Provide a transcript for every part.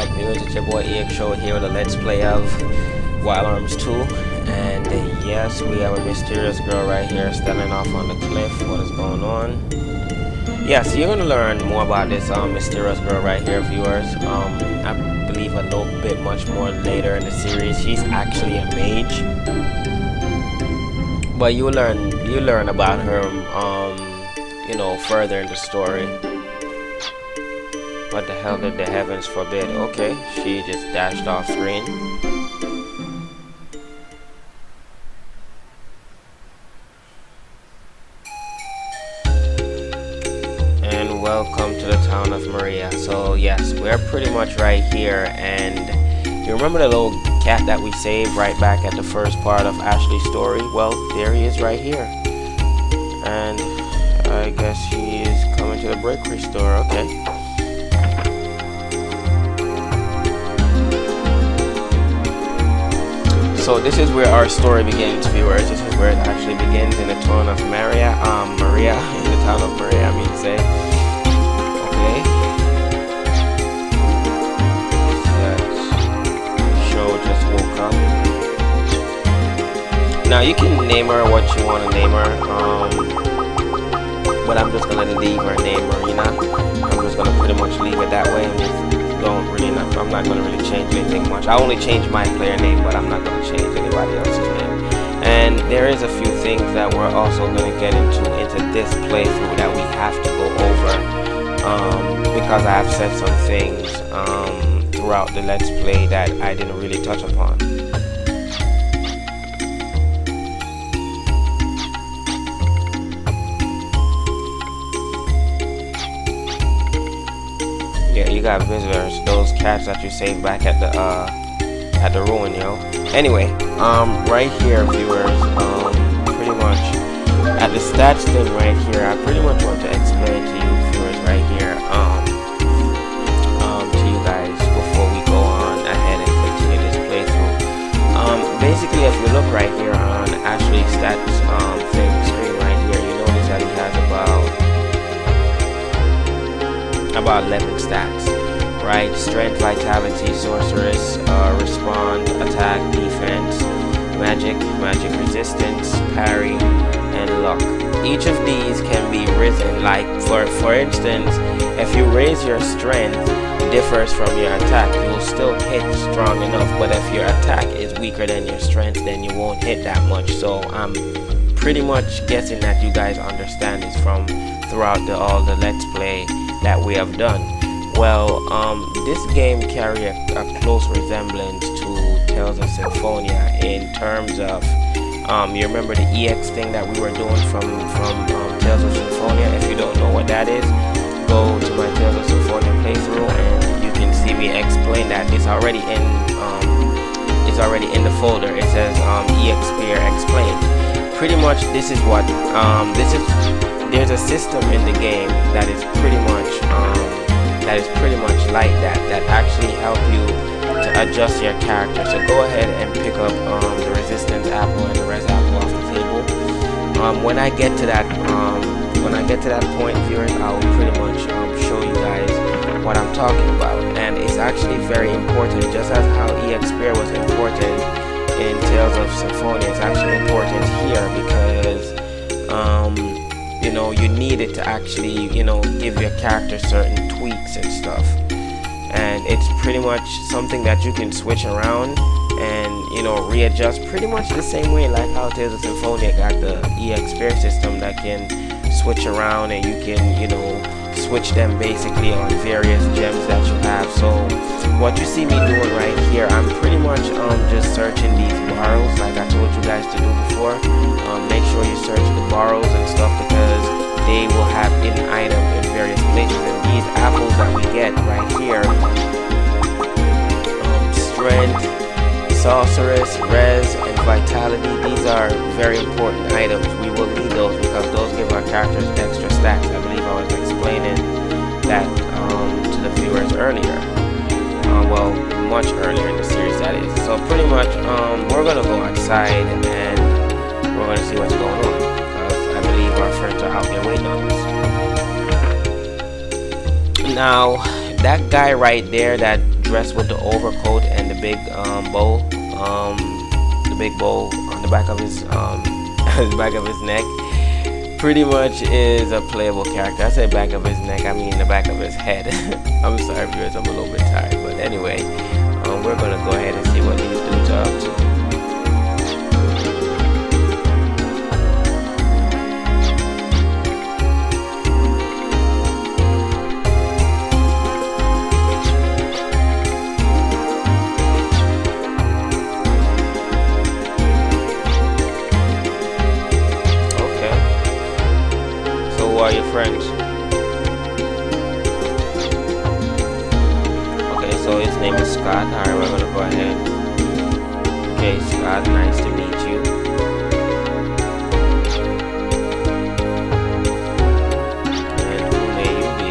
Alright viewers, it's your boy EX Show here with a let's play of WildArms 2. And yes, we have a mysterious girl right here standing off on the cliff. What is going on? Yes, you're gonna learn more about this mysterious girl right here, viewers. I believe a little bit much more later in the series. She's actually a mage. But you learn about her you know, further in the story. What the hell did the heavens forbid? Okay, she just dashed off screen. And welcome to the town of Maria. So yes, we're pretty much right here. And you remember the little cat that we saved right back at the first part of Ashley's story? Well, there he is right here. And I guess he is coming to the bakery store. Okay. So this is where our story begins, viewers. This is where it actually begins, in the town of Maria, in the town of Maria, I mean to say. Okay. That show just woke up. Now you can name her what you want to name her, but I'm just gonna leave her name Marina. I'm just gonna pretty much leave it that way. I'm not gonna really change anything much. I only change my player name, but I'm not gonna change anybody else's name. And there is a few things that we're also gonna get into this playthrough that we have to go over, because I have said some things throughout the Let's Play that I didn't really touch upon. Yeah, you got visitors, those cats that you saved back at the ruin, yo. Anyway, right here, viewers, pretty much at the stats thing right here, I pretty much want to explain to you, viewers, right here, to you guys before we go on ahead and continue this playthrough. Basically, if you look right here on Ashley's stats thing screen right here, you notice that he has about 11 stats, right? Strength, vitality, sorceress, respond, attack, defense, magic resistance, parry, and luck. Each of these can be risen, like for instance, if you raise your strength differs from your attack, you will still hit strong enough, but if your attack is weaker than your strength, then you won't hit that much. So I'm pretty much guessing that you guys understand this from throughout all the Let's Play that we have done. Well, this game carries a close resemblance to Tales of Symphonia in terms of, you remember the EX thing that we were doing from Tales of Symphonia? If you don't know what that is, go to my Tales of Symphonia playthrough and you can see me explain that. It's already in the folder. It says EX Spear Explained. Pretty much this is what there's a system in the game that is pretty much like that actually help you to adjust your character. So go ahead and pick up the resistance apple and the res apple off the table. When I get to that point, viewers, I will pretty much show you guys what I'm talking about. And it's actually very important, just as how EX Spear was important in Tales of Symphonia. It's actually important here because you know, you need it to actually, you know, give your character certain tweaks and stuff. And it's pretty much something that you can switch around and, you know, readjust pretty much the same way like how Tales of Symphonia got the EX Spear system that can switch around and you can, you know, switch them basically on various gems that you have. So what you see me doing right here, I'm pretty much just searching these barrels like I told you guys to do before. Make sure you search the barrels and stuff because they will have hidden items in various places. And these apples that we get right here, strength, sorceress, res, and vitality, these are very important items. We will need those because those give our characters extra stats. I believe I was explaining that to the viewers earlier. Well, much earlier in the series, that is. So pretty much we're gonna go outside and we're gonna see what's going on because I believe our friends are out there waiting on us. Now that guy right there, that dressed with the overcoat and the big bow, the big bow on the back of his the back of his neck, pretty much is a playable character. I say back of his neck, I mean the back of his head. I'm sorry viewers, I'm a little bit tired, but anyway, we're gonna go ahead and see what these dudes are up to. Who are your friends? Okay, so his name is Scott. Alright, we're gonna go ahead. Okay, Scott, nice to meet you. And who may you be?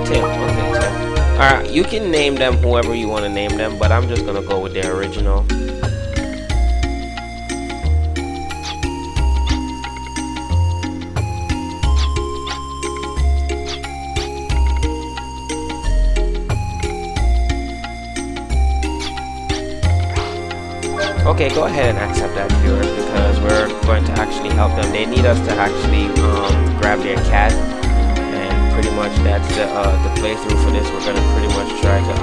Tim. Okay, Tim. Alright, you can name them whoever you want to name them, but I'm just gonna go with their original. Okay, go ahead and accept that, viewers, because we're going to actually help them. They need us to actually grab their cat, and pretty much that's the playthrough for this. We're gonna pretty much try to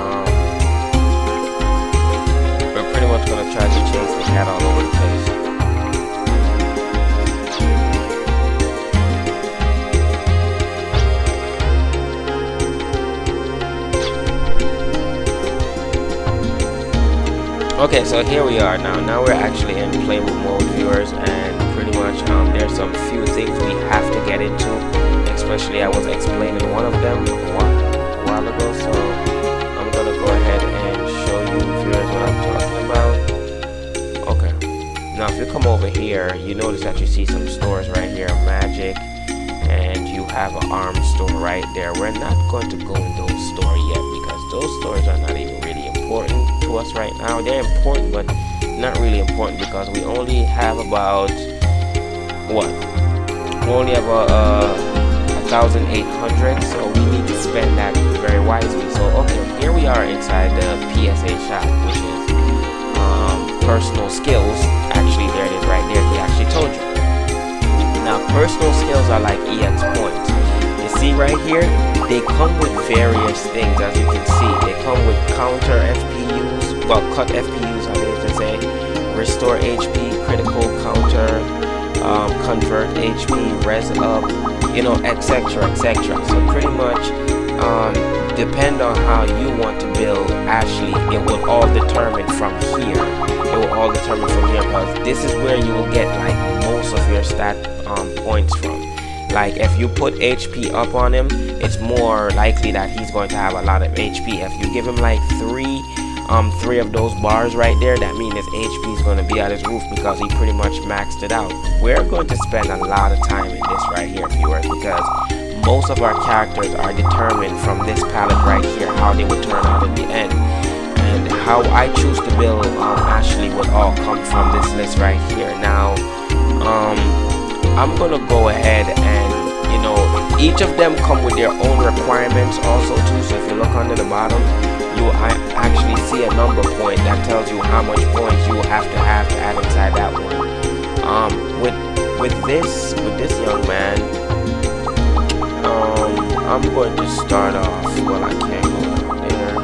chase the cat all over the place. Okay, so here we are now. Now we're actually in playable mode, viewers, and pretty much there's some few things we have to get into. Especially, I was explaining one of them a while ago, so I'm gonna go ahead and show you, viewers, what I'm talking about. Okay, now if you come over here, you notice that you see some stores right here, Magic, and you have an arms store right there. We're not going to go in those stores yet because those stores are not even really important to us right now. They're important, but not really important because we only have about what? We only have 1,800, so we need to spend that very wisely. So okay, here we are inside the PSA shop, which is personal skills. Actually, there it is right there. He actually told you. Now, personal skills are like EX points. You see right here, they come with various things, as you can see. They come with counter FPUs, well, cut FPUs, I mean to say, restore HP, critical counter, convert HP, res up, you know, etc, etc. So pretty much, depend on how you want to build. Actually, it will all determine from here. It will all determine from here, because this is where you will get like most of your stat points from. Like if you put HP up on him, it's more likely that he's going to have a lot of HP. If you give him like three of those bars right there, that means his HP is going to be at his roof because he pretty much maxed it out. We're going to spend a lot of time in this right here, viewers, because most of our characters are determined from this palette right here, how they would turn out in the end. And how I choose to build Ashley would all come from this list right here. Now, I'm gonna go ahead and, you know, each of them come with their own requirements also too. So if you look under the bottom, you will actually see a number point that tells you how much points you will have to add inside that one. With this young man, I'm going to start off. Well, I can't go down there.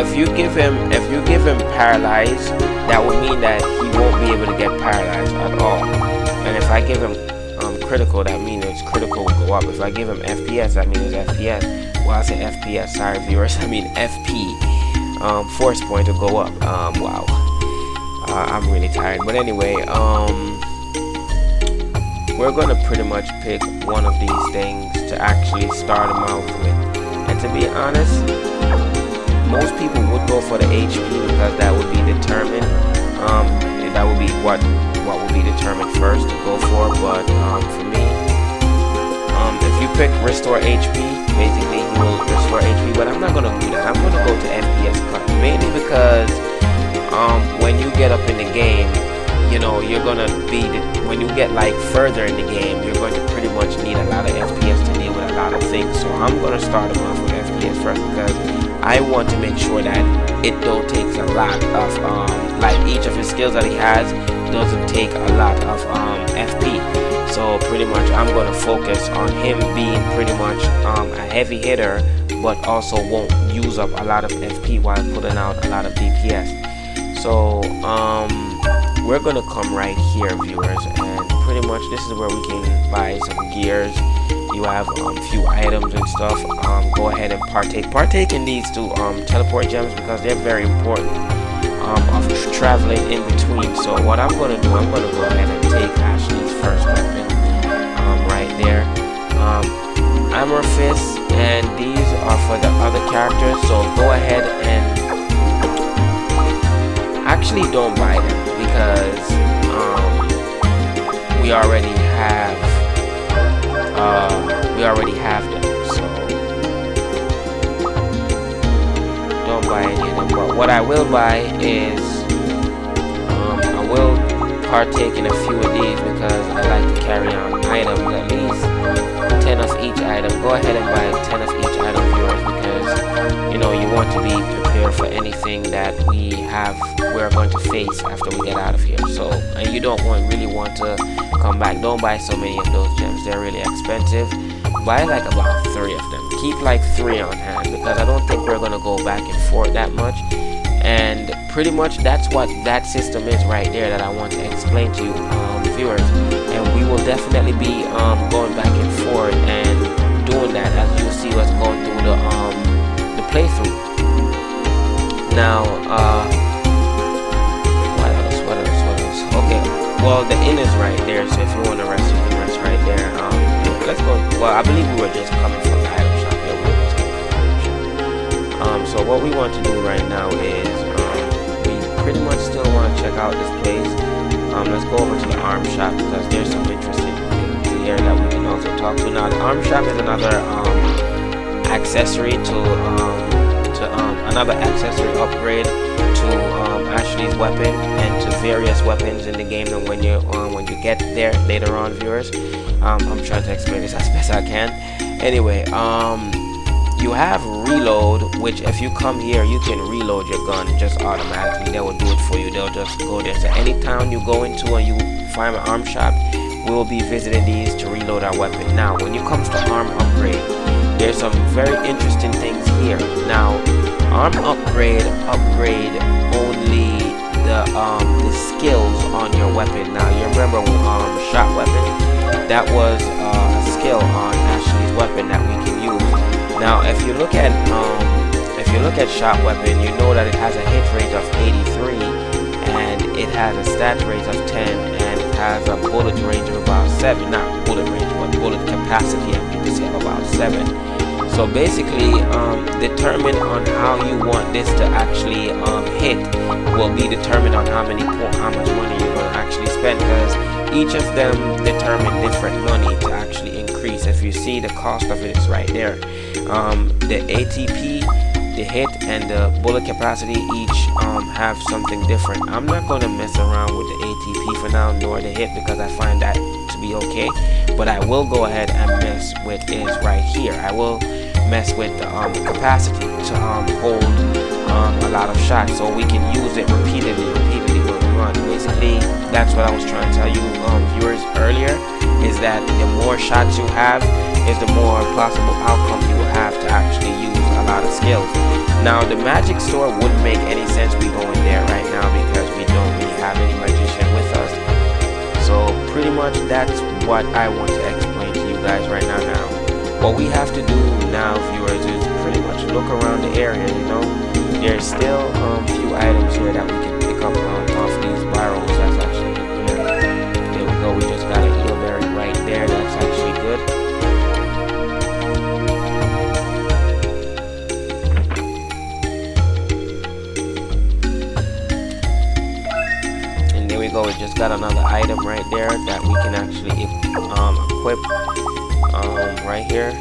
If you give him paralyzed, that would mean that he won't be able to get paralyzed at all. And if I give him critical, that means his critical will go up. If I give him FPS, that means his FPS. Well, I say FPS, sorry viewers, I mean FP. Force point will go up. Wow. I'm really tired. But anyway, we're gonna pretty much pick one of these things to actually start him out with. And to be honest, most people would go for the HP because that would be determined. That would be what would be determined first to go for. But for me, if you pick restore HP, basically he will restore HP. But I'm not gonna do that. I'm gonna go to FPS cut, mainly because when you get up in the game, you know, you're gonna be when you get like further in the game, you're going to pretty much need a lot of FPS I'm gonna start them off with FPS first because I want to make sure that it don't take a lot of like each of his skills that he has doesn't take a lot of FP. So pretty much I'm gonna focus on him being pretty much a heavy hitter, but also won't use up a lot of FP while putting out a lot of DPS. So we're gonna come right here, viewers, and pretty much this is where we can buy some gears. You have a few items and stuff. Go ahead and partake in these two teleport gems because they're very important of traveling in between. So what I'm gonna do, I'm gonna go ahead and take Ashley's first weapon right there. Armor Fist, and these are for the other characters, so go ahead and actually don't buy them because we already have them, so don't buy any of them. But what I will buy is I will partake in a few of these because I like to carry on items, at least 10 of each item. Go ahead and buy 10 of each item, viewers, because you know you want to be prepared for anything that we're going to face after we get out of here. So, and you don't really want to come back. Don't buy so many of those gems, they're really expensive. Buy like about 3 of them. Keep like 3 on hand because I don't think we're gonna go back and forth that much. And pretty much that's what that system is right there that I want to explain to you, viewers. And we will definitely be going back and forth and doing that as you see us going through the playthrough. Now, what else? Okay, well, the inn is right there, so if you want to rest, you can rest right there. Let's go. Well, I believe we were just coming from the item shop. Yeah, we were just coming from the item shop. So what we want to do right now is we pretty much still want to check out this place. Let's go over to the arms shop because there's some interesting things here that we can also talk to. Now, the arms shop is another accessory another accessory upgrade to Ashley's weapon and to various weapons in the game. And when you get there later on, viewers, I'm trying to explain this as best I can. Anyway, you have reload, which if you come here, you can reload your gun just automatically. They will do it for you. They'll just go there. So any town you go into and you find an arm shop, we'll be visiting these to reload our weapon. Now, when it comes to arm upgrade, there's some very interesting things here. Now, arm upgrade only the skills on your weapon. Now, you remember shot weapon? That was a skill on Ashley's weapon that we can use. Now, if you look at shot weapon, you know that it has a hit rate of 83 and it has a stat rate of 10 and it has a bullet range of about 7. Not bullet range, but bullet capacity, I mean to say, of about 7. So basically, determined on how you want this to actually hit will be determined on how much money you're going to actually spend, because each of them determine different money to actually increase. If you see, the cost of it is right there. The ATP, the hit, and the bullet capacity each have something different. I'm not going to mess around with the ATP for now, nor the hit, because I find that to be okay. But I will go ahead and mess with is right here. I will mess with the capacity to hold a lot of shots, so we can use it repeatedly when we want. Basically, that's what I was trying to tell you, viewers, earlier, is that the more shots you have is the more possible outcome you will have to actually use a lot of skills. Now, the magic store wouldn't make any sense we go in there right now because we don't really have any magician with us. So pretty much that's what I want to explain to you guys right now. What we have to do now, viewers, is pretty much look around the area. You know, there's still a few items here that we can pick up off these barrels. That's actually good here. There we go. We just got an eelberry right there. That's actually good. And there we go. We just got another item right there that we can actually equip. Right here,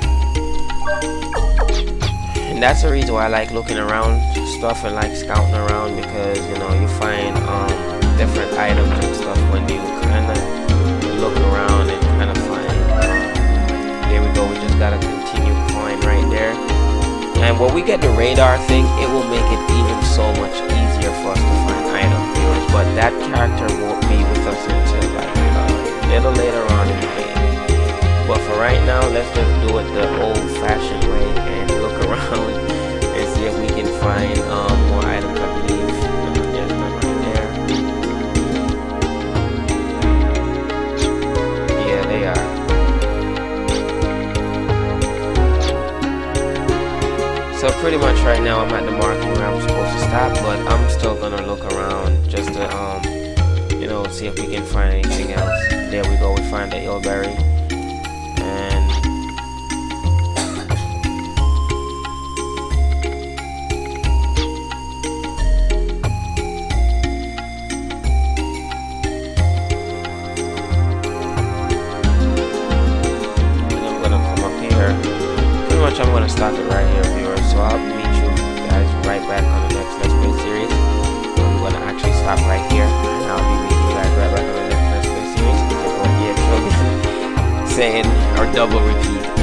and that's the reason why I like looking around stuff and like scouting around, because you know you find different items and stuff when you kind of look around and kind of find. There we go. We just got a continue coin right And when we get the radar thing, it will make it even so much easier for us to find items, viewers. But that character won't be with us until like a little later on in the game. But for right now, let's just do it the old-fashioned way and look around and see if we can find more items. I believe there's none right there. Yeah, they are. So pretty much right now I'm at the marking where I'm supposed to stop, but I'm still gonna look around just to you know, see if we can find anything else. There we go, we find the eelberry. And I'm gonna come up here. Pretty much I'm gonna stop it right here, viewers. So I'll meet you guys right back on the next Let's Play series. I'm gonna actually stop right here, and I'll be meeting you guys right back on the next Let's Play series. Saying or double repeat.